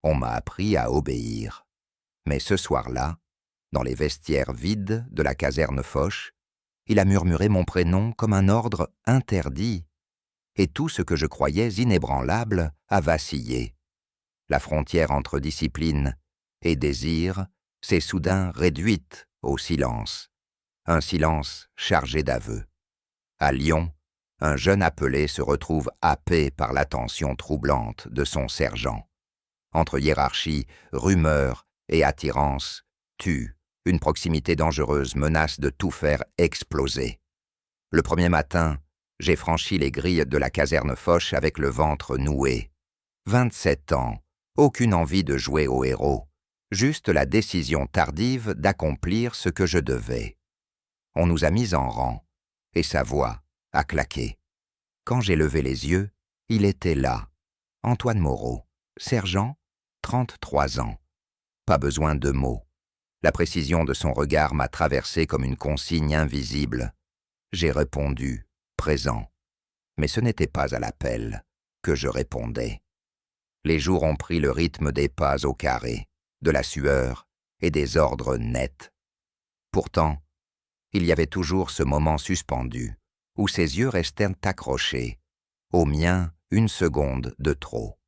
On m'a appris à obéir. Mais ce soir-là, dans les vestiaires vides de la caserne Foch, il a murmuré mon prénom comme un ordre interdit, et tout ce que je croyais inébranlable a vacillé. La frontière entre discipline et désir s'est soudain réduite au silence, un silence chargé d'aveux. À Lyon, un jeune appelé se retrouve happé par l'attention troublante de son sergent. Entre hiérarchie, rumeur et attirance, une proximité dangereuse menace de tout faire exploser. Le premier matin, j'ai franchi les grilles de la caserne Foch avec le ventre noué. 27 ans, aucune envie de jouer au héros, juste la décision tardive d'accomplir ce que je devais. On nous a mis en rang, et sa voix a claqué. Quand j'ai levé les yeux, il était là, Antoine Moreau, sergent, 33 ans. Pas besoin de mots. La précision de son regard m'a traversé comme une consigne invisible. J'ai répondu, présent. Mais ce n'était pas à l'appel que je répondais. Les jours ont pris le rythme des pas au carré, de la sueur et des ordres nets. Pourtant, il y avait toujours ce moment suspendu, où ses yeux restèrent accrochés, au mien 1 seconde de trop.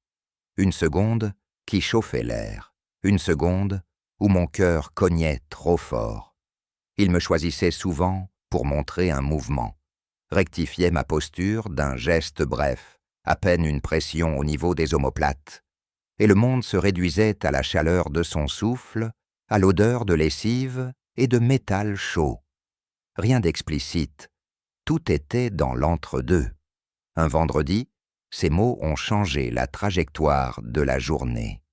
1 seconde qui chauffait l'air, 1 seconde où mon cœur cognait trop fort. Il me choisissait souvent pour montrer un mouvement, rectifiait ma posture d'un geste bref, à peine une pression au niveau des omoplates, et le monde se réduisait à la chaleur de son souffle, à l'odeur de lessive et de métal chaud. Rien d'explicite, tout était dans l'entre-deux. Un vendredi, ces mots ont changé la trajectoire de la journée.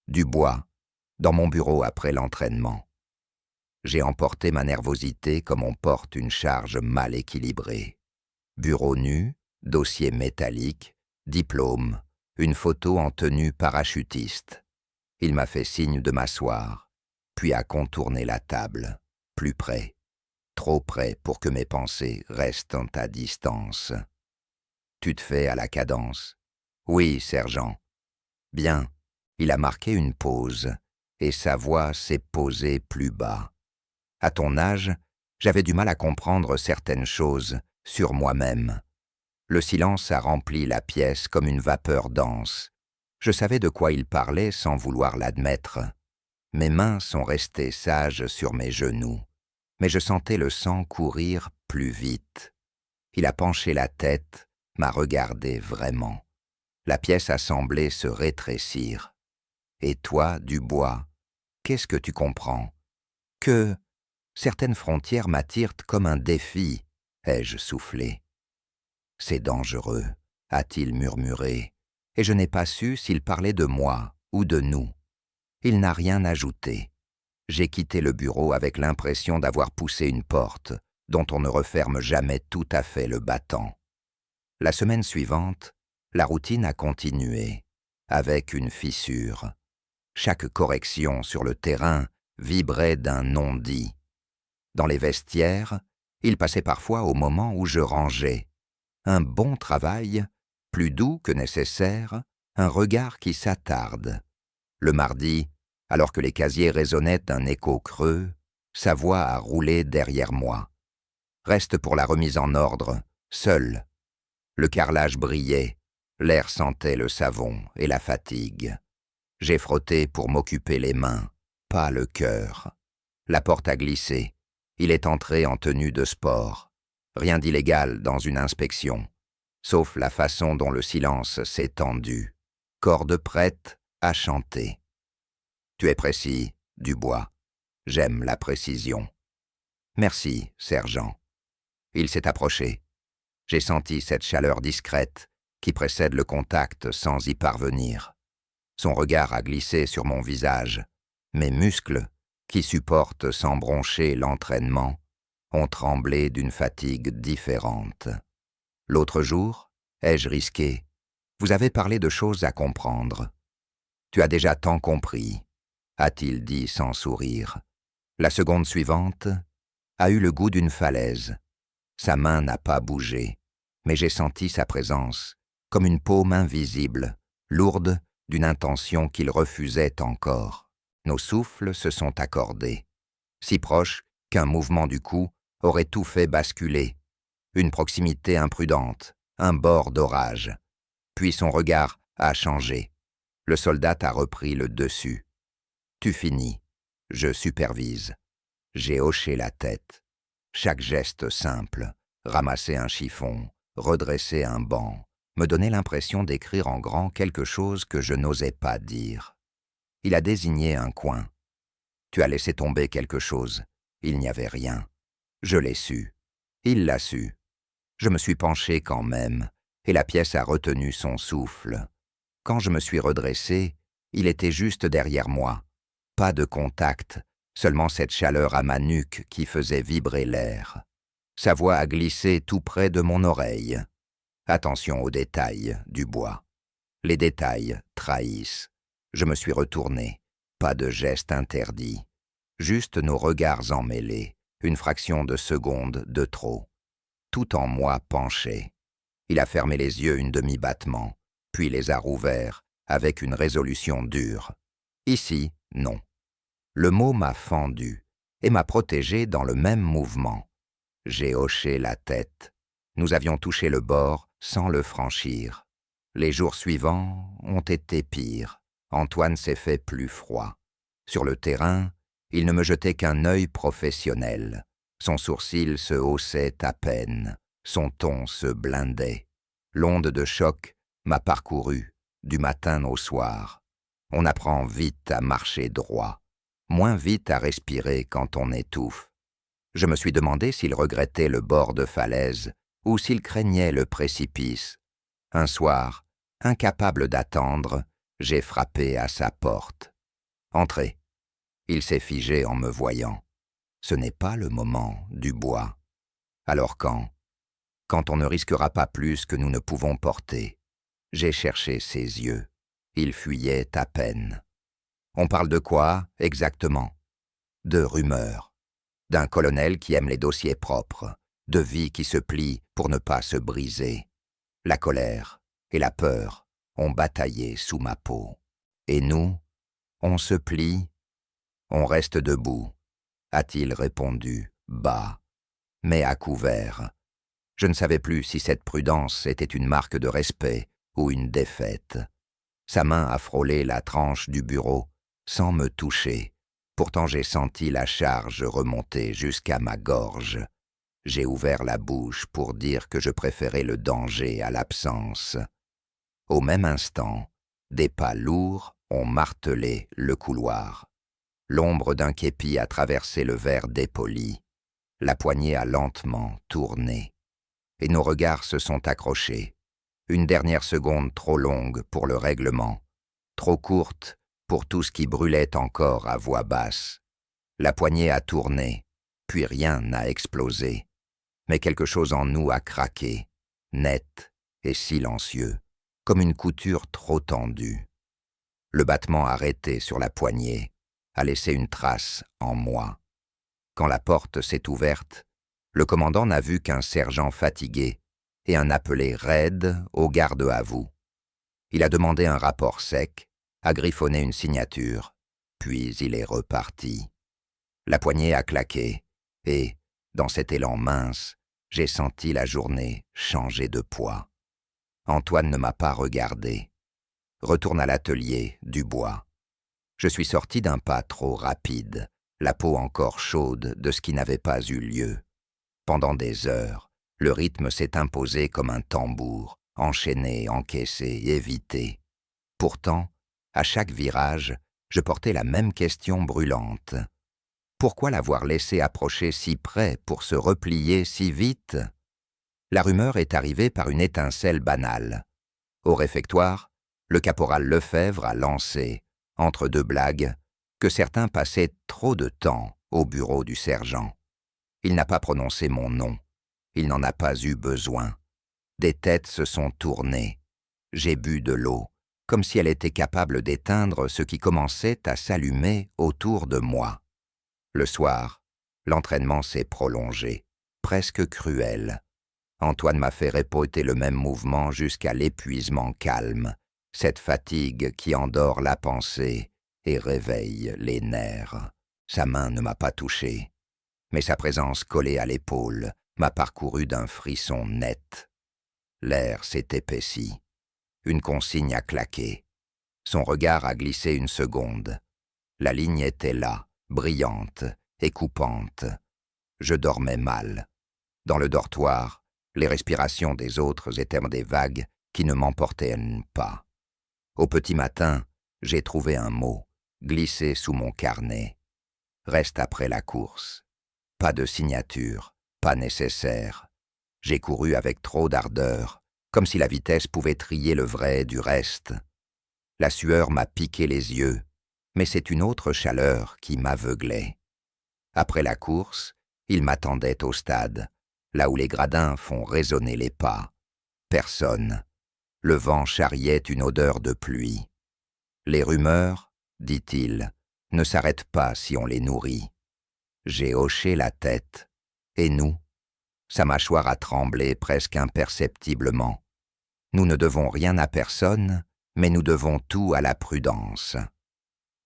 Dubois, dans mon bureau après l'entraînement. J'ai emporté ma nervosité comme on porte une charge mal équilibrée. Bureau nu, dossier métallique, diplôme, une photo en tenue parachutiste. Il m'a fait signe de m'asseoir, puis a contourné la table, plus près, trop près pour que mes pensées restent à distance. Tu te fais à la cadence. Oui, sergent. Bien, il a marqué une pause, et sa voix s'est posée plus bas. À ton âge, j'avais du mal à comprendre certaines choses sur moi-même. Le silence a rempli la pièce comme une vapeur dense. Je savais de quoi il parlait sans vouloir l'admettre. Mes mains sont restées sages sur mes genoux, mais je sentais le sang courir plus vite. Il a penché la tête, m'a regardé vraiment. La pièce a semblé se rétrécir. Et toi, Dubois, qu'est-ce que tu comprends? Que certaines frontières m'attirent comme un défi, ai-je soufflé. C'est dangereux, a-t-il murmuré, et je n'ai pas su s'il parlait de moi ou de nous. Il n'a rien ajouté. J'ai quitté le bureau avec l'impression d'avoir poussé une porte dont on ne referme jamais tout à fait le battant. La semaine suivante, la routine a continué, avec une fissure. Chaque correction sur le terrain vibrait d'un non-dit. Dans les vestiaires, il passait parfois au moment où je rangeais. Un bon travail, plus doux que nécessaire, un regard qui s'attarde. Le mardi, alors que les casiers résonnaient d'un écho creux, sa voix a roulé derrière moi. Reste pour la remise en ordre, seul. Le carrelage brillait, l'air sentait le savon et la fatigue. J'ai frotté pour m'occuper les mains, pas le cœur. La porte a glissé. Il est entré en tenue de sport. Rien d'illégal dans une inspection, sauf la façon dont le silence s'est tendu. Corde prête à chanter. Tu es précis, Dubois. J'aime la précision. Merci, sergent. Il s'est approché. J'ai senti cette chaleur discrète qui précède le contact sans y parvenir. Son regard a glissé sur mon visage. Mes muscles, qui supportent sans broncher l'entraînement, ont tremblé d'une fatigue différente. L'autre jour, ai-je risqué? Vous avez parlé de choses à comprendre. Tu as déjà tant compris, a-t-il dit sans sourire. La seconde suivante a eu le goût d'une falaise. Sa main n'a pas bougé, mais j'ai senti sa présence, comme une paume invisible, lourde d'une intention qu'il refusait encore. Nos souffles se sont accordés, si proches qu'un mouvement du cou aurait tout fait basculer, une proximité imprudente, un bord d'orage. Puis son regard a changé. Le soldat a repris le dessus. Tu finis. Je supervise. J'ai hoché la tête. Chaque geste simple, ramasser un chiffon, redresser un banc, me donnait l'impression d'écrire en grand quelque chose que je n'osais pas dire. Il a désigné un coin. Tu as laissé tomber quelque chose. Il n'y avait rien. Je l'ai su. Il l'a su. Je me suis penché quand même, et la pièce a retenu son souffle. Quand je me suis redressé, il était juste derrière moi. Pas de contact, seulement cette chaleur à ma nuque qui faisait vibrer l'air. Sa voix a glissé tout près de mon oreille. Attention aux détails du bois. Les détails trahissent. Je me suis retourné. Pas de geste interdit. Juste nos regards emmêlés. Une fraction de seconde de trop. Tout en moi penché. Il a fermé les yeux une demi-battement, puis les a rouverts avec une résolution dure. Ici, non. Le mot m'a fendu et m'a protégé dans le même mouvement. J'ai hoché la tête. Nous avions touché le bord sans le franchir. Les jours suivants ont été pires. Antoine s'est fait plus froid. Sur le terrain, il ne me jetait qu'un œil professionnel. Son sourcil se haussait à peine. Son ton se blindait. L'onde de choc m'a parcouru, du matin au soir. On apprend vite à marcher droit, moins vite à respirer quand on étouffe. Je me suis demandé s'il regrettait le bord de falaise ou s'il craignait le précipice. Un soir, incapable d'attendre, j'ai frappé à sa porte. « Entrez !» Il s'est figé en me voyant. Ce n'est pas le moment du bois. Alors quand on ne risquera pas plus que nous ne pouvons porter. J'ai cherché ses yeux. Il fuyait à peine. On parle de quoi, exactement? De rumeurs. D'un colonel qui aime les dossiers propres. De vie qui se plie pour ne pas se briser. La colère et la peur ont bataillé sous ma peau. Et nous, on se plie, on reste debout, a-t-il répondu, bas, mais à couvert. Je ne savais plus si cette prudence était une marque de respect ou une défaite. Sa main a frôlé la tranche du bureau, sans me toucher. Pourtant j'ai senti la charge remonter jusqu'à ma gorge. J'ai ouvert la bouche pour dire que je préférais le danger à l'absence. Au même instant, des pas lourds ont martelé le couloir. L'ombre d'un képi a traversé le verre dépoli. La poignée a lentement tourné. Et nos regards se sont accrochés. Une dernière seconde trop longue pour le règlement, trop courte pour tout ce qui brûlait encore à voix basse. La poignée a tourné, puis rien n'a explosé. Mais quelque chose en nous a craqué, net et silencieux, comme une couture trop tendue. Le battement arrêté sur la poignée a laissé une trace en moi. Quand la porte s'est ouverte, le commandant n'a vu qu'un sergent fatigué et un appelé raide au garde à vous. Il a demandé un rapport sec, a griffonné une signature, puis il est reparti. La poignée a claqué et, dans cet élan mince, j'ai senti la journée changer de poids. Antoine ne m'a pas regardé. Retourne à l'atelier, du bois. Je suis sorti d'un pas trop rapide, la peau encore chaude de ce qui n'avait pas eu lieu. Pendant des heures, le rythme s'est imposé comme un tambour, enchaîné, encaissé, évité. Pourtant, à chaque virage, je portais la même question brûlante. Pourquoi l'avoir laissé approcher si près pour se replier si vite? La rumeur est arrivée par une étincelle banale. Au réfectoire, le caporal Lefebvre a lancé, entre deux blagues, que certains passaient trop de temps au bureau du sergent. Il n'a pas prononcé mon nom. Il n'en a pas eu besoin. Des têtes se sont tournées. J'ai bu de l'eau, comme si elle était capable d'éteindre ce qui commençait à s'allumer autour de moi. Le soir, l'entraînement s'est prolongé, presque cruel. Antoine m'a fait répéter le même mouvement jusqu'à l'épuisement calme, cette fatigue qui endort la pensée et réveille les nerfs. Sa main ne m'a pas touché, mais sa présence collée à l'épaule m'a parcouru d'un frisson net. L'air s'est épaissi. Une consigne a claqué. Son regard a glissé une seconde. La ligne était là, brillante et coupante. Je dormais mal. Dans le dortoir, les respirations des autres étaient des vagues qui ne m'emportaient pas. Au petit matin, j'ai trouvé un mot, glissé sous mon carnet. Reste après la course. Pas de signature, pas nécessaire. J'ai couru avec trop d'ardeur, comme si la vitesse pouvait trier le vrai du reste. La sueur m'a piqué les yeux, mais c'est une autre chaleur qui m'aveuglait. Après la course, il m'attendait au stade, là où les gradins font résonner les pas. Personne. Le vent charriait une odeur de pluie. Les rumeurs, dit-il, ne s'arrêtent pas si on les nourrit. J'ai hoché la tête. Et nous? Sa mâchoire a tremblé presque imperceptiblement. Nous ne devons rien à personne, mais nous devons tout à la prudence.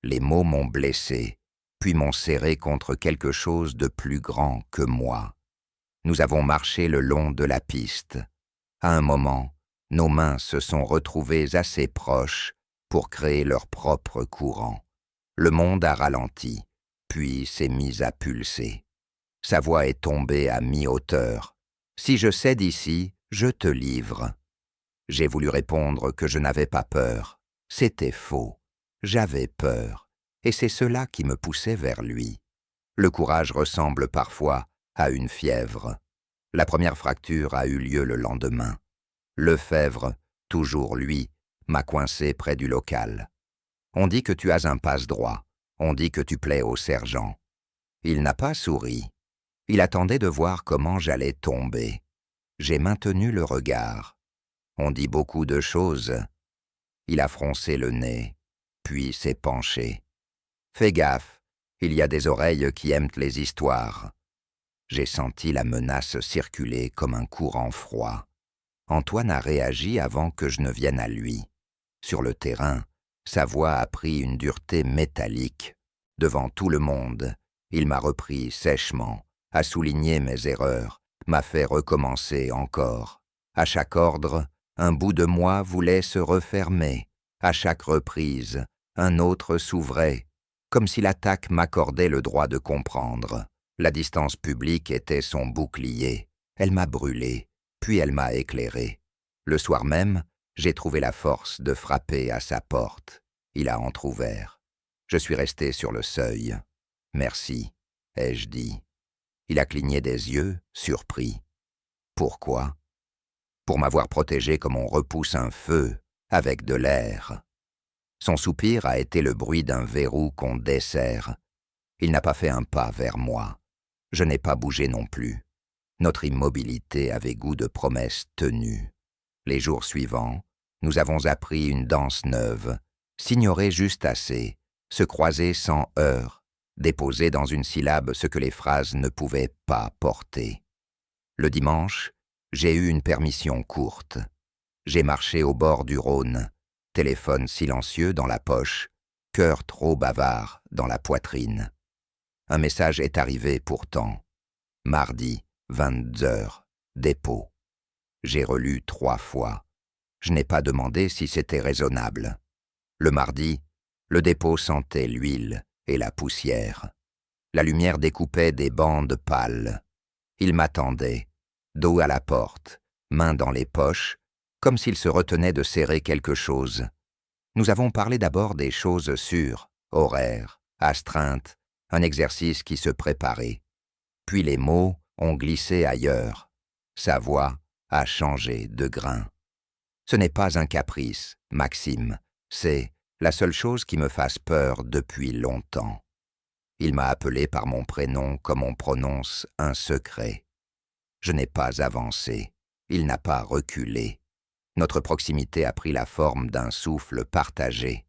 Les mots m'ont blessé, puis m'ont serré contre quelque chose de plus grand que moi. Nous avons marché le long de la piste. À un moment, nos mains se sont retrouvées assez proches pour créer leur propre courant. Le monde a ralenti, puis s'est mis à pulser. Sa voix est tombée à mi-hauteur. « Si je cède ici, je te livre. » J'ai voulu répondre que je n'avais pas peur. C'était faux. J'avais peur, et c'est cela qui me poussait vers lui. Le courage ressemble parfois à une fièvre. La première fracture a eu lieu le lendemain. Lefebvre, toujours lui, m'a coincé près du local. On dit que tu as un passe-droit. On dit que tu plais au sergent. Il n'a pas souri. Il attendait de voir comment j'allais tomber. J'ai maintenu le regard. On dit beaucoup de choses. Il a froncé le nez, puis s'est penché. Fais gaffe, il y a des oreilles qui aiment les histoires. J'ai senti la menace circuler comme un courant froid. Antoine a réagi avant que je ne vienne à lui. Sur le terrain, sa voix a pris une dureté métallique. Devant tout le monde, il m'a repris sèchement, a souligné mes erreurs, m'a fait recommencer encore. À chaque ordre, un bout de moi voulait se refermer. À chaque reprise, un autre s'ouvrait, comme si l'attaque m'accordait le droit de comprendre. La distance publique était son bouclier. Elle m'a brûlé, puis elle m'a éclairé. Le soir même, j'ai trouvé la force de frapper à sa porte. Il a entr'ouvert. Je suis resté sur le seuil. « Merci », ai-je dit. Il a cligné des yeux, surpris. Pourquoi? Pour m'avoir protégé comme on repousse un feu, avec de l'air. Son soupir a été le bruit d'un verrou qu'on desserre. Il n'a pas fait un pas vers moi. Je n'ai pas bougé non plus. Notre immobilité avait goût de promesse tenue. Les jours suivants, nous avons appris une danse neuve, s'ignorer juste assez, se croiser sans heurts, déposer dans une syllabe ce que les phrases ne pouvaient pas porter. Le dimanche, j'ai eu une permission courte. J'ai marché au bord du Rhône, téléphone silencieux dans la poche, cœur trop bavard dans la poitrine. Un message est arrivé pourtant. Mardi, 22h, dépôt. J'ai relu 3 fois. Je n'ai pas demandé si c'était raisonnable. Le mardi, le dépôt sentait l'huile et la poussière. La lumière découpait des bandes pâles. Il m'attendait, dos à la porte, mains dans les poches, comme s'il se retenait de serrer quelque chose. Nous avons parlé d'abord des choses sûres, horaires, astreintes, un exercice qui se préparait. Puis les mots ont glissé ailleurs. Sa voix a changé de grain. Ce n'est pas un caprice, Maxime, c'est la seule chose qui me fasse peur depuis longtemps. Il m'a appelé par mon prénom comme on prononce un secret. Je n'ai pas avancé, il n'a pas reculé. Notre proximité a pris la forme d'un souffle partagé.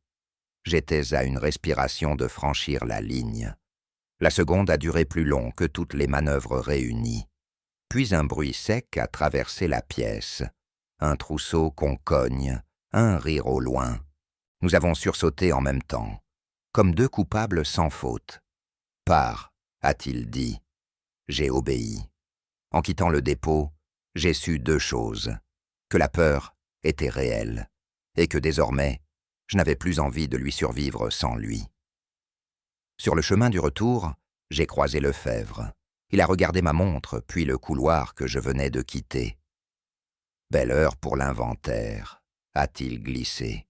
J'étais à une respiration de franchir la ligne. La seconde a duré plus long que toutes les manœuvres réunies. Puis un bruit sec a traversé la pièce. Un trousseau qu'on cogne, un rire au loin. Nous avons sursauté en même temps, comme deux coupables sans faute. « Pars », a-t-il dit. J'ai obéi. En quittant le dépôt, j'ai su deux choses, que la peur était réelle, et que désormais, je n'avais plus envie de lui survivre sans lui. Sur le chemin du retour, j'ai croisé Lefebvre. Il a regardé ma montre, puis le couloir que je venais de quitter. « Belle heure pour l'inventaire », a-t-il glissé.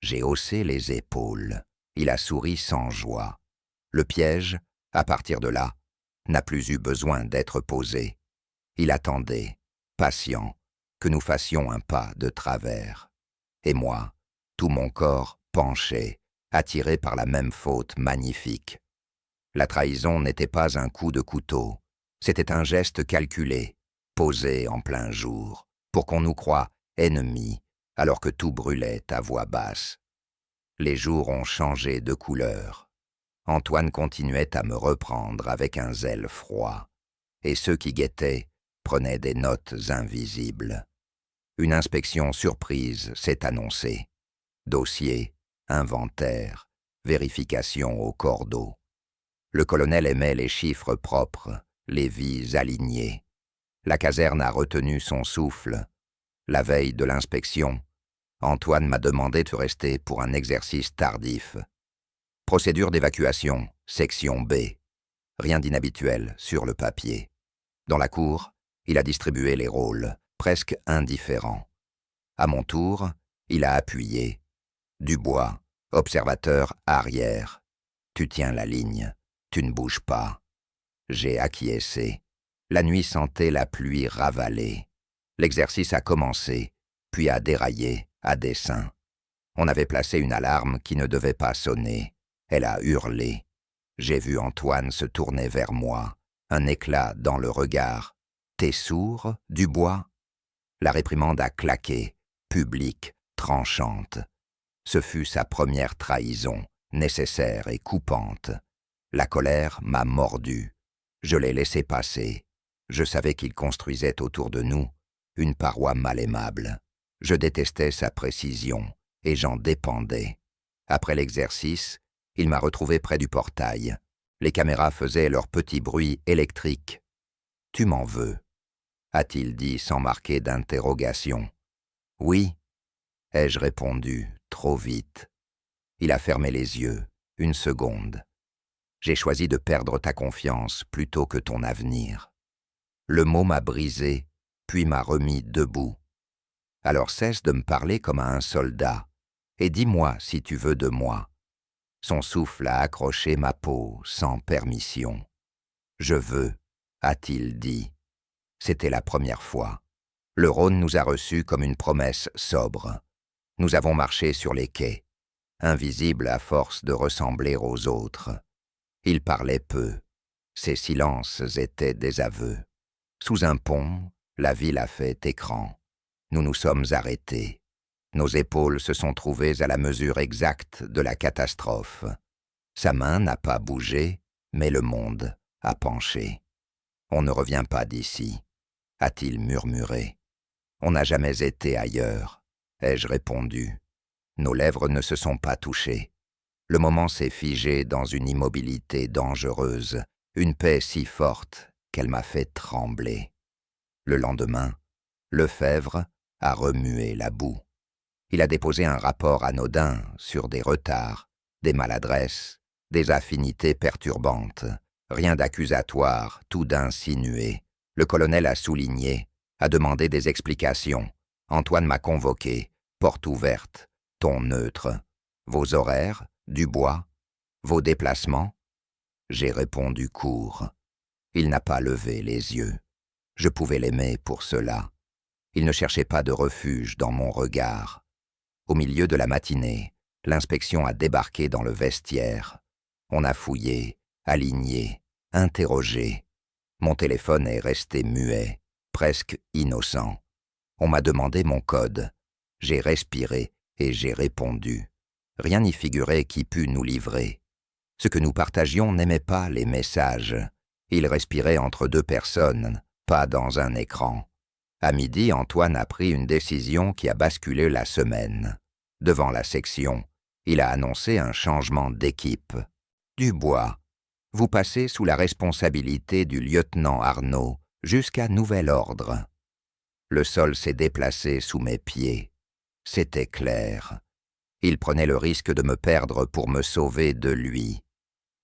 J'ai haussé les épaules. Il a souri sans joie. Le piège, à partir de là, n'a plus eu besoin d'être posé. Il attendait, patient, que nous fassions un pas de travers. Et moi, tout mon corps penchait, attiré par la même faute magnifique. La trahison n'était pas un coup de couteau, c'était un geste calculé, posé en plein jour, pour qu'on nous croie ennemis, alors que tout brûlait à voix basse. Les jours ont changé de couleur. Antoine continuait à me reprendre avec un zèle froid, et ceux qui guettaient prenaient des notes invisibles. Une inspection surprise s'est annoncée. Dossier, inventaire, vérification au cordeau. Le colonel aimait les chiffres propres, les vies alignées. La caserne a retenu son souffle. La veille de l'inspection, Antoine m'a demandé de rester pour un exercice tardif. Procédure d'évacuation, section B. Rien d'inhabituel sur le papier. Dans la cour, il a distribué les rôles, presque indifférents. À mon tour, il a appuyé. Dubois, observateur arrière. Tu tiens la ligne, tu ne bouges pas. J'ai acquiescé. La nuit sentait la pluie ravaler. L'exercice a commencé, puis a déraillé à dessein. On avait placé une alarme qui ne devait pas sonner. Elle a hurlé. J'ai vu Antoine se tourner vers moi, un éclat dans le regard. « T'es sourd, Dubois ?» La réprimande a claqué, publique, tranchante. Ce fut sa première trahison, nécessaire et coupante. La colère m'a mordu. Je l'ai laissé passer. Je savais qu'il construisait autour de nous une paroi mal aimable. Je détestais sa précision, et j'en dépendais. Après l'exercice, il m'a retrouvé près du portail. Les caméras faisaient leur petit bruit électrique. « Tu m'en veux ?» a-t-il dit sans marquer d'interrogation. « Oui », ai-je répondu, trop vite. Il a fermé les yeux, une seconde. « J'ai choisi de perdre ta confiance plutôt que ton avenir. » Le mot m'a brisé, puis m'a remis debout. « Alors cesse de me parler comme à un soldat, et dis-moi si tu veux de moi. » Son souffle a accroché ma peau sans permission. « Je veux », a-t-il dit. C'était la première fois. Le Rhône nous a reçus comme une promesse sobre. Nous avons marché sur les quais, invisibles à force de ressembler aux autres. Il parlait peu. Ses silences étaient des aveux. Sous un pont, la ville a fait écran. Nous nous sommes arrêtés. Nos épaules se sont trouvées à la mesure exacte de la catastrophe. Sa main n'a pas bougé, mais le monde a penché. « On ne revient pas d'ici », a-t-il murmuré. « On n'a jamais été ailleurs », ai-je répondu. Nos lèvres ne se sont pas touchées. Le moment s'est figé dans une immobilité dangereuse, une paix si forte qu'elle m'a fait trembler. Le lendemain, Lefebvre a remué la boue. Il a déposé un rapport anodin sur des retards, des maladresses, des affinités perturbantes. Rien d'accusatoire, tout d'insinué. Le colonel a souligné, a demandé des explications. Antoine m'a convoqué, porte ouverte, ton neutre. Vos horaires, Dubois, vos déplacements? J'ai répondu court. Il n'a pas levé les yeux. Je pouvais l'aimer pour cela. Il ne cherchait pas de refuge dans mon regard. Au milieu de la matinée, l'inspection a débarqué dans le vestiaire. On a fouillé, aligné, interrogé. Mon téléphone est resté muet, presque innocent. On m'a demandé mon code. J'ai respiré et j'ai répondu. Rien n'y figurait qui pût nous livrer. Ce que nous partagions n'aimait pas les messages. Il respirait entre deux personnes, pas dans un écran. À midi, Antoine a pris une décision qui a basculé la semaine. Devant la section, il a annoncé un changement d'équipe. Dubois, vous passez sous la responsabilité du lieutenant Arnaud jusqu'à nouvel ordre. Le sol s'est déplacé sous mes pieds. C'était clair. Il prenait le risque de me perdre pour me sauver de lui.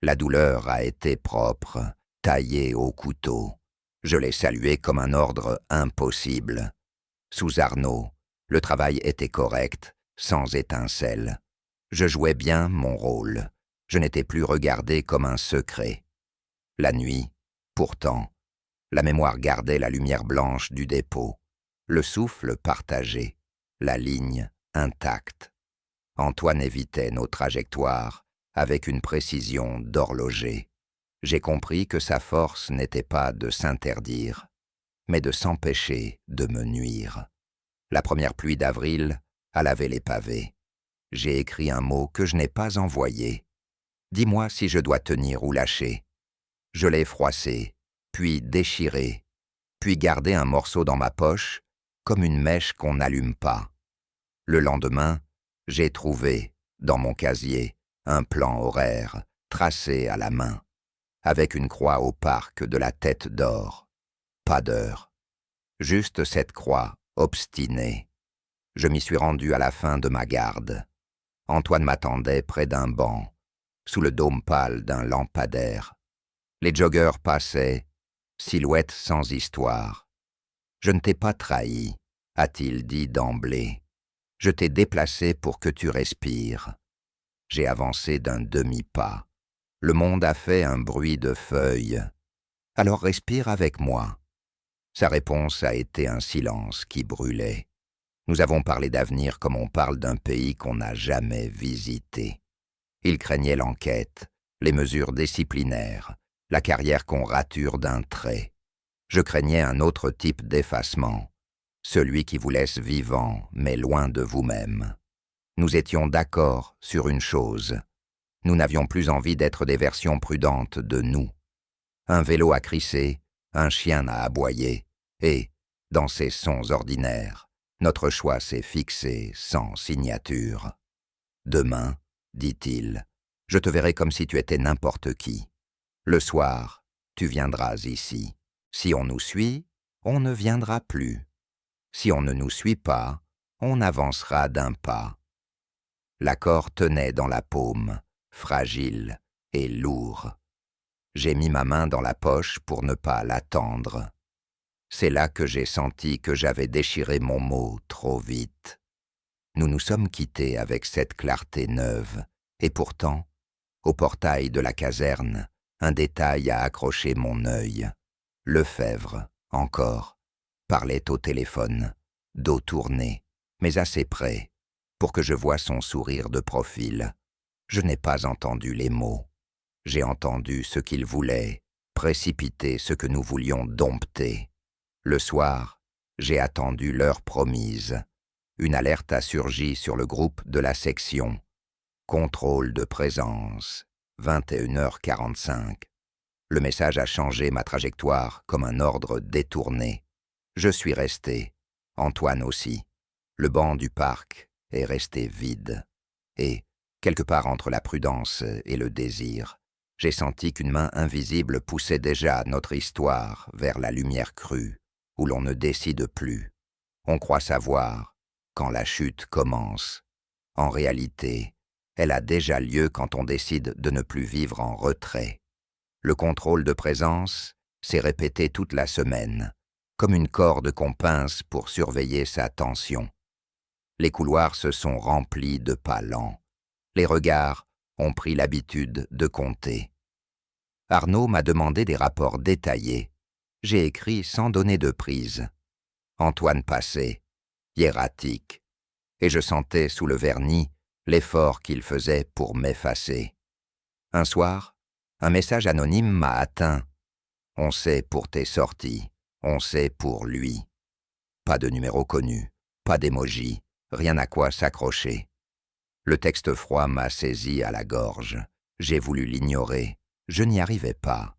La douleur a été propre, taillée au couteau. Je l'ai salué comme un ordre impossible. Sous Arnaud, le travail était correct, sans étincelle. Je jouais bien mon rôle. Je n'étais plus regardé comme un secret. La nuit, pourtant, la mémoire gardait la lumière blanche du dépôt, le souffle partagé, la ligne intacte. Antoine évitait nos trajectoires avec une précision d'horloger. J'ai compris que sa force n'était pas de s'interdire, mais de s'empêcher de me nuire. La première pluie d'avril a lavé les pavés. J'ai écrit un mot que je n'ai pas envoyé. Dis-moi si je dois tenir ou lâcher. Je l'ai froissé, puis déchiré, puis gardé un morceau dans ma poche, comme une mèche qu'on n'allume pas. Le lendemain, j'ai trouvé, dans mon casier, un plan horaire, tracé à la main, avec une croix au parc de la Tête d'Or. Pas d'heure. Juste cette croix, obstinée. Je m'y suis rendu à la fin de ma garde. Antoine m'attendait près d'un banc, sous le dôme pâle d'un lampadaire. Les joggeurs passaient, silhouettes sans histoire. « Je ne t'ai pas trahi », a-t-il dit d'emblée. « Je t'ai déplacé pour que tu respires. » J'ai avancé d'un demi-pas. Le monde a fait un bruit de feuilles. « Alors respire avec moi. » Sa réponse a été un silence qui brûlait. Nous avons parlé d'avenir comme on parle d'un pays qu'on n'a jamais visité. Il craignait l'enquête, les mesures disciplinaires, la carrière qu'on rature d'un trait. Je craignais un autre type d'effacement, celui qui vous laisse vivant, mais loin de vous-même. Nous étions d'accord sur une chose. Nous n'avions plus envie d'être des versions prudentes de nous. Un vélo a crissé, un chien a aboyé, et, dans ces sons ordinaires, notre choix s'est fixé sans signature. « Demain, dit-il, je te verrai comme si tu étais n'importe qui. Le soir, tu viendras ici. Si on nous suit, on ne viendra plus. Si on ne nous suit pas, on avancera d'un pas. » L'accord tenait dans la paume, fragile et lourd. J'ai mis ma main dans la poche pour ne pas l'attendre. C'est là que j'ai senti que j'avais déchiré mon mot trop vite. Nous nous sommes quittés avec cette clarté neuve, et pourtant, au portail de la caserne, un détail a accroché mon œil. Lefebvre, encore, parlait au téléphone, dos tourné, mais assez près, pour que je voie son sourire de profil. Je n'ai pas entendu les mots. J'ai entendu ce qu'il voulait, précipiter ce que nous voulions dompter. Le soir, j'ai attendu l'heure promise. Une alerte a surgi sur le groupe de la section. Contrôle de présence, 21h45. Le message a changé ma trajectoire comme un ordre détourné. Je suis resté, Antoine aussi. Le banc du parc est resté vide. Et, quelque part entre la prudence et le désir, j'ai senti qu'une main invisible poussait déjà notre histoire vers la lumière crue, où l'on ne décide plus. On croit savoir quand la chute commence. En réalité, elle a déjà lieu quand on décide de ne plus vivre en retrait. Le contrôle de présence s'est répété toute la semaine, comme une corde qu'on pince pour surveiller sa tension. Les couloirs se sont remplis de pas lents. Les regards ont pris l'habitude de compter. Arnaud m'a demandé des rapports détaillés. J'ai écrit sans donner de prise. Antoine passait, hiératique, et je sentais sous le vernis l'effort qu'il faisait pour m'effacer. Un soir, un message anonyme m'a atteint. « On sait pour tes sorties, on sait pour lui. » Pas de numéro connu, pas d'émoji, rien à quoi s'accrocher. Le texte froid m'a saisi à la gorge. J'ai voulu l'ignorer. Je n'y arrivais pas.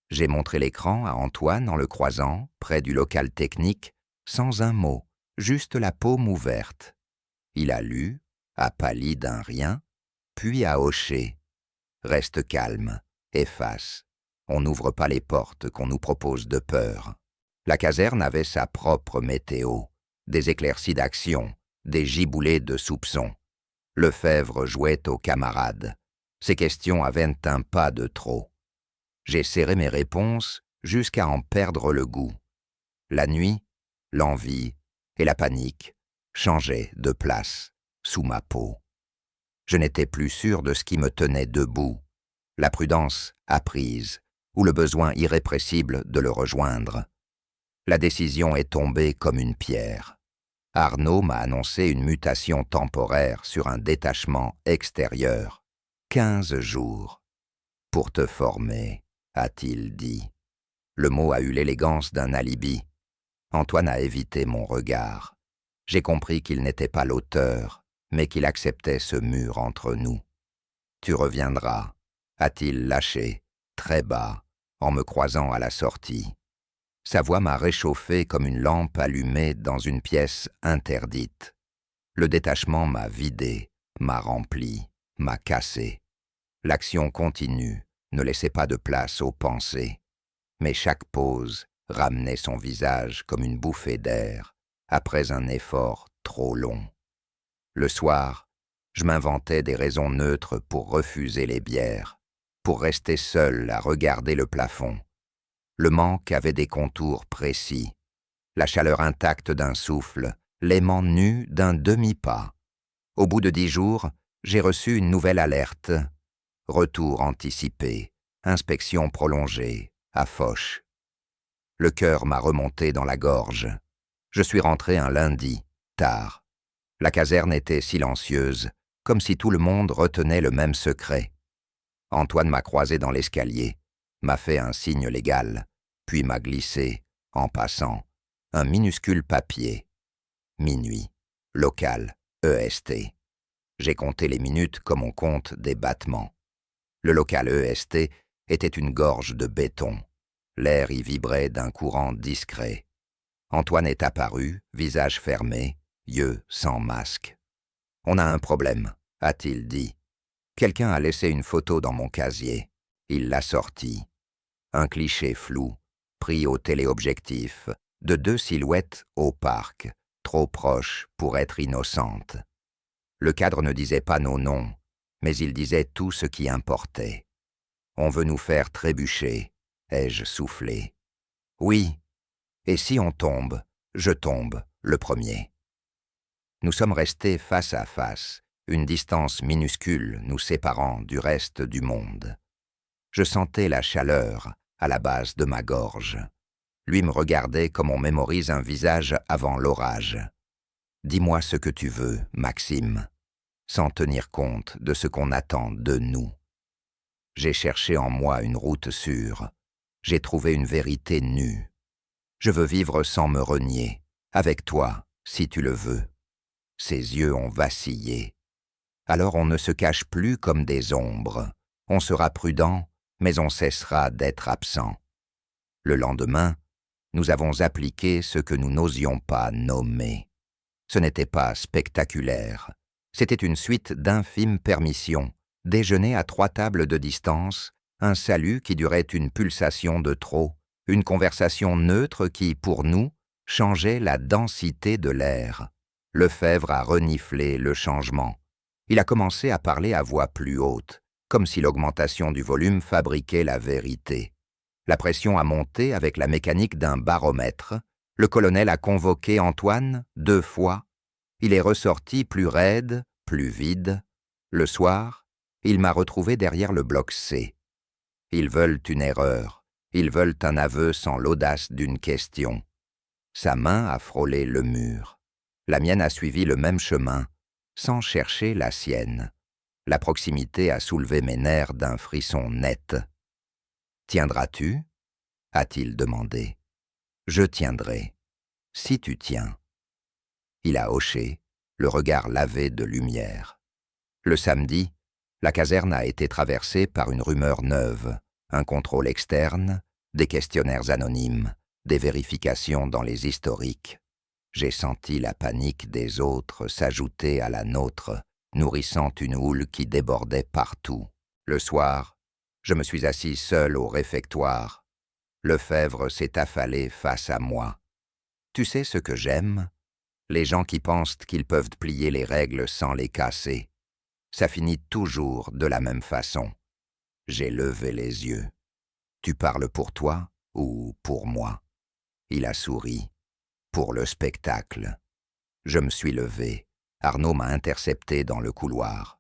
J'ai montré l'écran à Antoine en le croisant, près du local technique, sans un mot, juste la paume ouverte. Il a lu, a pâli d'un rien, puis a hoché. Reste calme, efface. On n'ouvre pas les portes qu'on nous propose de peur. La caserne avait sa propre météo, des éclaircies d'action, des giboulées de soupçons. Lefebvre jouait aux camarades. Ses questions avaient un pas de trop. J'ai serré mes réponses jusqu'à en perdre le goût. La nuit, l'envie et la panique changeaient de place sous ma peau. Je n'étais plus sûr de ce qui me tenait debout, la prudence apprise ou le besoin irrépressible de le rejoindre. La décision est tombée comme une pierre. Arnaud m'a annoncé une mutation temporaire sur un détachement extérieur. 15 jours. Pour te former, a-t-il dit. Le mot a eu l'élégance d'un alibi. Antoine a évité mon regard. J'ai compris qu'il n'était pas l'auteur, mais qu'il acceptait ce mur entre nous. Tu reviendras, a-t-il lâché, très bas, en me croisant à la sortie. Sa voix m'a réchauffé comme une lampe allumée dans une pièce interdite. Le détachement m'a vidé, m'a rempli, m'a cassé. L'action continue, ne laissait pas de place aux pensées. Mais chaque pause ramenait son visage comme une bouffée d'air, après un effort trop long. Le soir, je m'inventais des raisons neutres pour refuser les bières, pour rester seul à regarder le plafond. Le manque avait des contours précis, la chaleur intacte d'un souffle, l'aimant nu d'un demi-pas. Au bout de 10 jours, j'ai reçu une nouvelle alerte. Retour anticipé, inspection prolongée, à Foch. Le cœur m'a remonté dans la gorge. Je suis rentré un lundi, tard. La caserne était silencieuse, comme si tout le monde retenait le même secret. Antoine m'a croisé dans l'escalier, m'a fait un signe légal, puis m'a glissé, en passant, un minuscule papier. Minuit, local, EST. J'ai compté les minutes comme on compte des battements. Le local EST était une gorge de béton. L'air y vibrait d'un courant discret. Antoine est apparu, visage fermé, yeux sans masque. « On a un problème », a-t-il dit. Quelqu'un a laissé une photo dans mon casier. Il l'a sortie. Un cliché flou, pris au téléobjectif, de 2 silhouettes au parc, trop proches pour être innocentes. Le cadre ne disait pas nos noms, mais il disait tout ce qui importait. « On veut nous faire trébucher », ai-je soufflé. « Oui, et si on tombe, je tombe, le premier. » Nous sommes restés face à face, une distance minuscule nous séparant du reste du monde. Je sentais la chaleur à la base de ma gorge. Lui me regardait comme on mémorise un visage avant l'orage. « Dis-moi ce que tu veux, Maxime, sans tenir compte de ce qu'on attend de nous. » J'ai cherché en moi une route sûre. J'ai trouvé une vérité nue. Je veux vivre sans me renier, avec toi, si tu le veux. Ses yeux ont vacillé. Alors on ne se cache plus comme des ombres. On sera prudent, mais on cessera d'être absent. Le lendemain, nous avons appliqué ce que nous n'osions pas nommer. Ce n'était pas spectaculaire. C'était une suite d'infimes permissions, déjeuner à 3 tables de distance, un salut qui durait une pulsation de trop, une conversation neutre qui, pour nous, changeait la densité de l'air. Lefebvre a reniflé le changement. Il a commencé à parler à voix plus haute, comme si l'augmentation du volume fabriquait la vérité. La pression a monté avec la mécanique d'un baromètre. Le colonel a convoqué Antoine 2 fois. Il est ressorti plus raide, plus vide. Le soir, il m'a retrouvé derrière le bloc C. Ils veulent une erreur. Ils veulent un aveu sans l'audace d'une question. Sa main a frôlé le mur. La mienne a suivi le même chemin, sans chercher la sienne. La proximité a soulevé mes nerfs d'un frisson net. « Tiendras-tu » a-t-il demandé. « Je tiendrai, si tu tiens. » Il a hoché, le regard lavé de lumière. Le samedi, la caserne a été traversée par une rumeur neuve, un contrôle externe, des questionnaires anonymes, des vérifications dans les historiques. J'ai senti la panique des autres s'ajouter à la nôtre, nourrissant une houle qui débordait partout. Le soir, je me suis assis seul au réfectoire. Lefebvre s'est affalé face à moi. Tu sais ce que j'aime? Les gens qui pensent qu'ils peuvent plier les règles sans les casser. Ça finit toujours de la même façon. J'ai levé les yeux. Tu parles pour toi ou pour moi? Il a souri. Pour le spectacle. Je me suis levé. Arnaud m'a intercepté dans le couloir.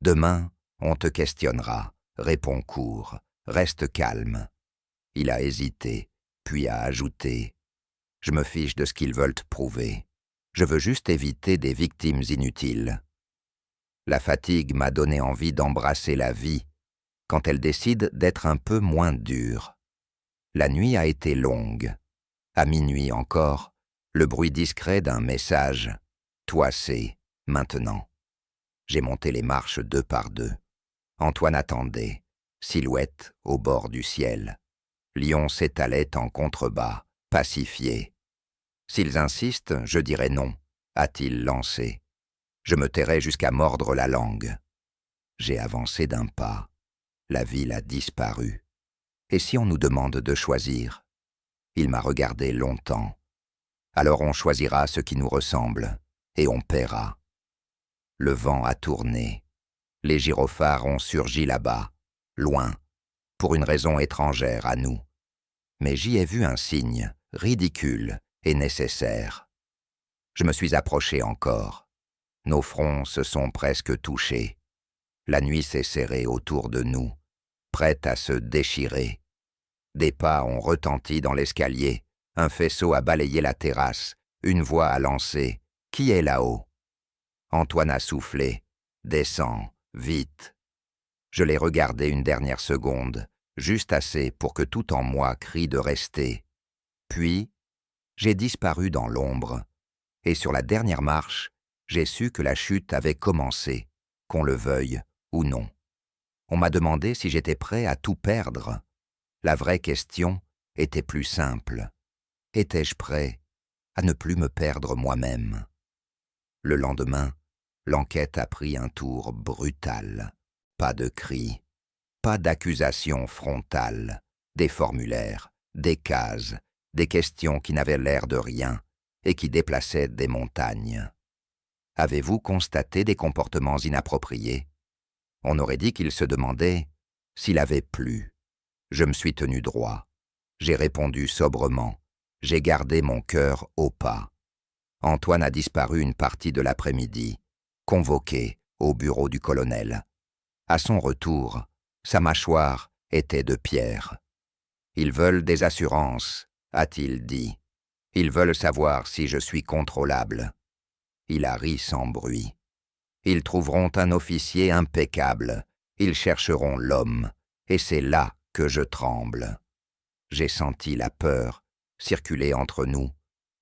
Demain, on te questionnera. Réponds court. Reste calme. Il a hésité, puis a ajouté. Je me fiche de ce qu'ils veulent prouver. Je veux juste éviter des victimes inutiles. La fatigue m'a donné envie d'embrasser la vie quand elle décide d'être un peu moins dure. La nuit a été longue. À minuit encore, le bruit discret d'un message. Toi c'est, maintenant. J'ai monté les marches 2 par 2. Antoine attendait, silhouette au bord du ciel. Lyon s'étalait en contrebas, pacifié. S'ils insistent, je dirai non, a-t-il lancé. Je me tairai jusqu'à mordre la langue. J'ai avancé d'un pas. La ville a disparu. Et si on nous demande de choisir? Il m'a regardé longtemps. Alors on choisira ce qui nous ressemble, et on paiera. Le vent a tourné. Les gyrophares ont surgi là-bas, loin, pour une raison étrangère à nous. Mais j'y ai vu un signe, ridicule et nécessaire. Je me suis approché encore. Nos fronts se sont presque touchés. La nuit s'est serrée autour de nous, prête à se déchirer. Des pas ont retenti dans l'escalier, un faisceau a balayé la terrasse, une voix a lancé « Qui est là-haut » Antoine a soufflé « Descends, vite ». Je l'ai regardé une dernière seconde, juste assez pour que tout en moi crie de rester. Puis, j'ai disparu dans l'ombre, et sur la dernière marche, j'ai su que la chute avait commencé, qu'on le veuille ou non. On m'a demandé si j'étais prêt à tout perdre. La vraie question était plus simple. Étais-je prêt à ne plus me perdre moi-même? Le lendemain, l'enquête a pris un tour brutal. Pas de cris, pas d'accusation frontale, des formulaires, des cases, des questions qui n'avaient l'air de rien et qui déplaçaient des montagnes. Avez-vous constaté des comportements inappropriés? On aurait dit qu'il se demandait s'il avait plu. Je me suis tenu droit. J'ai répondu sobrement. J'ai gardé mon cœur au pas. Antoine a disparu une partie de l'après-midi, convoqué au bureau du colonel. À son retour, sa mâchoire était de pierre. Ils veulent des assurances, a-t-il dit. Ils veulent savoir si je suis contrôlable. Il a ri sans bruit. Ils trouveront un officier impeccable. Ils chercheront l'homme. Et c'est là que je tremble. J'ai senti la peur circuler entre nous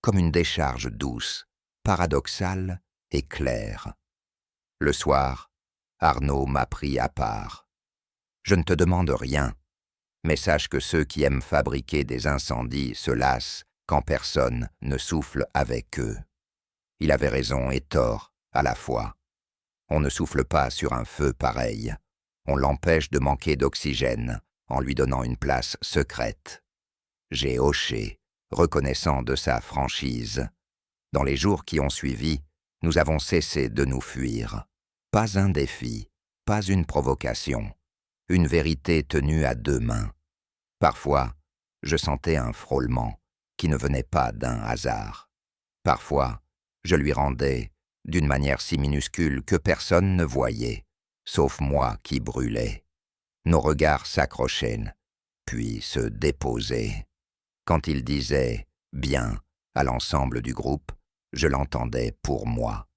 comme une décharge douce, paradoxale et claire. Le soir, Arnaud m'a pris à part. Je ne te demande rien, mais sache que ceux qui aiment fabriquer des incendies se lassent quand personne ne souffle avec eux. Il avait raison et tort à la fois. On ne souffle pas sur un feu pareil. On l'empêche de manquer d'oxygène en lui donnant une place secrète. J'ai hoché, reconnaissant de sa franchise. Dans les jours qui ont suivi, nous avons cessé de nous fuir. Pas un défi, pas une provocation, une vérité tenue à 2 mains. Parfois, je sentais un frôlement qui ne venait pas d'un hasard. Parfois, je lui rendais d'une manière si minuscule que personne ne voyait, sauf moi qui brûlais. Nos regards s'accrochaient, puis se déposaient. Quand il disait « bien » à l'ensemble du groupe, je l'entendais pour moi.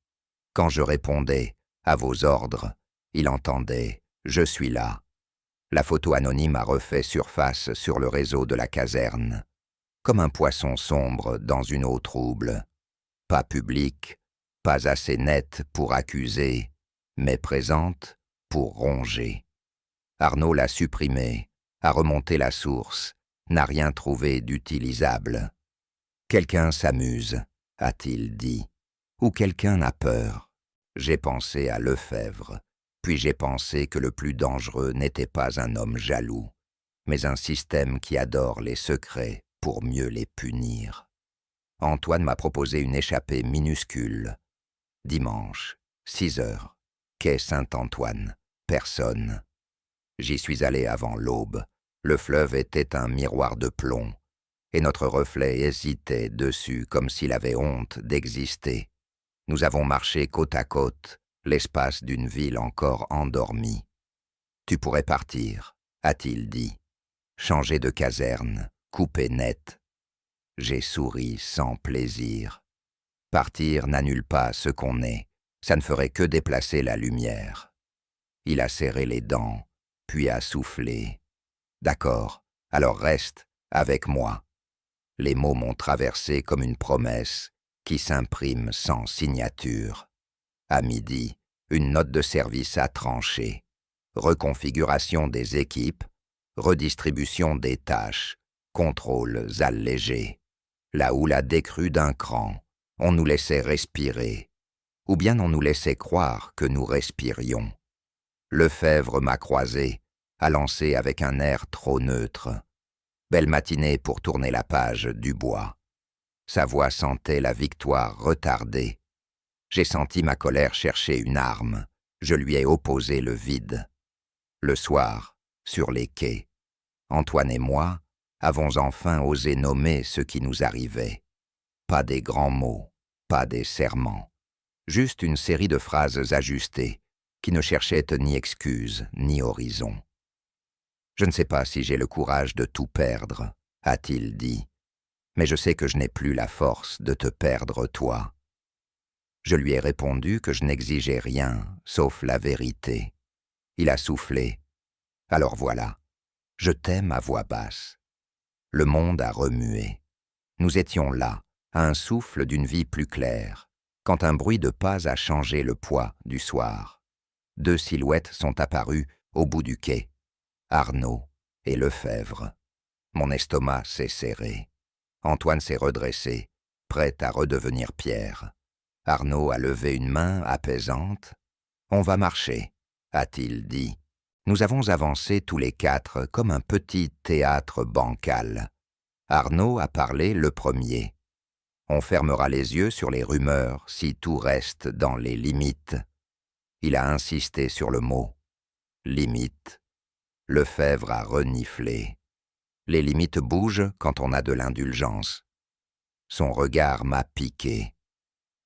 Quand je répondais « à vos ordres », il entendait « je suis là ». La photo anonyme a refait surface sur le réseau de la caserne, comme un poisson sombre dans une eau trouble. Pas publique, pas assez nette pour accuser, mais présente pour ronger. Arnaud l'a supprimée, a remonté la source, n'a rien trouvé d'utilisable. Quelqu'un s'amuse, a-t-il dit, ou quelqu'un a peur. J'ai pensé à Lefebvre, puis j'ai pensé que le plus dangereux n'était pas un homme jaloux, mais un système qui adore les secrets pour mieux les punir. Antoine m'a proposé une échappée minuscule. Dimanche, 6 heures, quai Saint-Antoine, personne. J'y suis allé avant l'aube. Le fleuve était un miroir de plomb, et notre reflet hésitait dessus comme s'il avait honte d'exister. Nous avons marché côte à côte, l'espace d'une ville encore endormie. « Tu pourrais partir », a-t-il dit. « Changer de caserne, couper net. » J'ai souri sans plaisir. Partir n'annule pas ce qu'on est, ça ne ferait que déplacer la lumière. Il a serré les dents, puis a soufflé. « D'accord, alors reste avec moi. » Les mots m'ont traversé comme une promesse qui s'imprime sans signature. À midi, une note de service a tranché. Reconfiguration des équipes, redistribution des tâches, contrôles allégés. La houle a décru d'un cran. On nous laissait respirer. Ou bien on nous laissait croire que nous respirions. Lefebvre m'a croisé, a lancé avec un air trop neutre. Belle matinée pour tourner la page du bois. Sa voix sentait la victoire retardée. J'ai senti ma colère chercher une arme. Je lui ai opposé le vide. Le soir, sur les quais, Antoine et moi avons enfin osé nommer ce qui nous arrivait. Pas des grands mots, pas des serments. Juste une série de phrases ajustées qui ne cherchaient ni excuse ni horizon. « Je ne sais pas si j'ai le courage de tout perdre, » a-t-il dit, « mais je sais que je n'ai plus la force de te perdre toi. » Je lui ai répondu que je n'exigeais rien, sauf la vérité. Il a soufflé. « Alors voilà, je t'aime à voix basse. » Le monde a remué. Nous étions là, à un souffle d'une vie plus claire, quand un bruit de pas a changé le poids du soir. 2 silhouettes sont apparues au bout du quai. Arnaud et Lefebvre. Mon estomac s'est serré. Antoine s'est redressé, prêt à redevenir pierre. Arnaud a levé une main apaisante. « On va marcher », a-t-il dit. Nous avons avancé tous les 4 comme un petit théâtre bancal. Arnaud a parlé le premier. On fermera les yeux sur les rumeurs si tout reste dans les limites. Il a insisté sur le mot. Limite. Lefebvre a reniflé. Les limites bougent quand on a de l'indulgence. Son regard m'a piqué.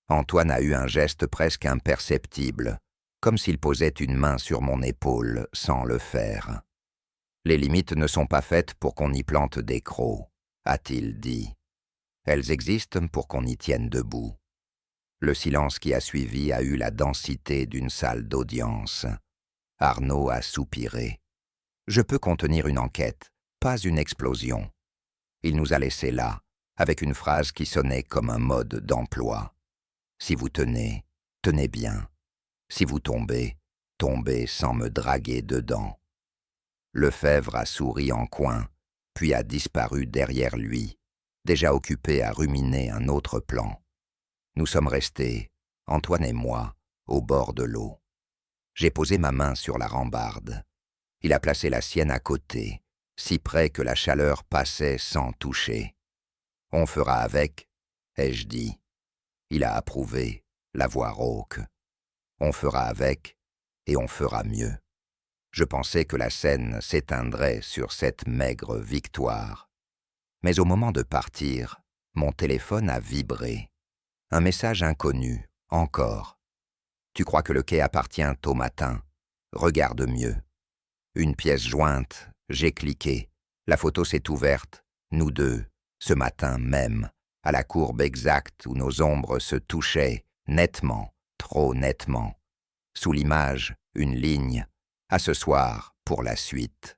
Antoine a eu un geste presque imperceptible, comme s'il posait une main sur mon épaule sans le faire. Les limites ne sont pas faites pour qu'on y plante des crocs, a-t-il dit. Elles existent pour qu'on y tienne debout. Le silence qui a suivi a eu la densité d'une salle d'audience. Arnaud a soupiré. Je peux contenir une enquête, pas une explosion. Il nous a laissés là, avec une phrase qui sonnait comme un mode d'emploi. Si vous tenez, tenez bien. Si vous tombez, tombez sans me draguer dedans. Lefebvre a souri en coin, puis a disparu derrière lui, déjà occupé à ruminer un autre plan. Nous sommes restés, Antoine et moi, au bord de l'eau. J'ai posé ma main sur la rambarde. Il a placé la sienne à côté, si près que la chaleur passait sans toucher. « On fera avec », ai-je dit. Il a approuvé, la voix rauque. « On fera avec, et on fera mieux. » Je pensais que la scène s'éteindrait sur cette maigre victoire. Mais au moment de partir, mon téléphone a vibré. Un message inconnu, encore. « Tu crois que le quai appartient au matin? Regarde mieux. » Une pièce jointe, j'ai cliqué. La photo s'est ouverte, nous deux, ce matin même, à la courbe exacte où nos ombres se touchaient, nettement, trop nettement. Sous l'image, une ligne. À ce soir, pour la suite.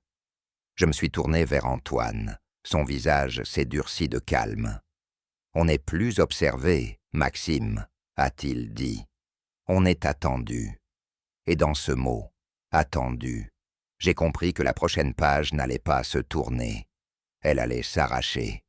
Je me suis tourné vers Antoine. Son visage s'est durci de calme. « On n'est plus observé, Maxime », a-t-il dit. « On est attendu. » Et dans ce mot, attendu, j'ai compris que la prochaine page n'allait pas se tourner. Elle allait s'arracher.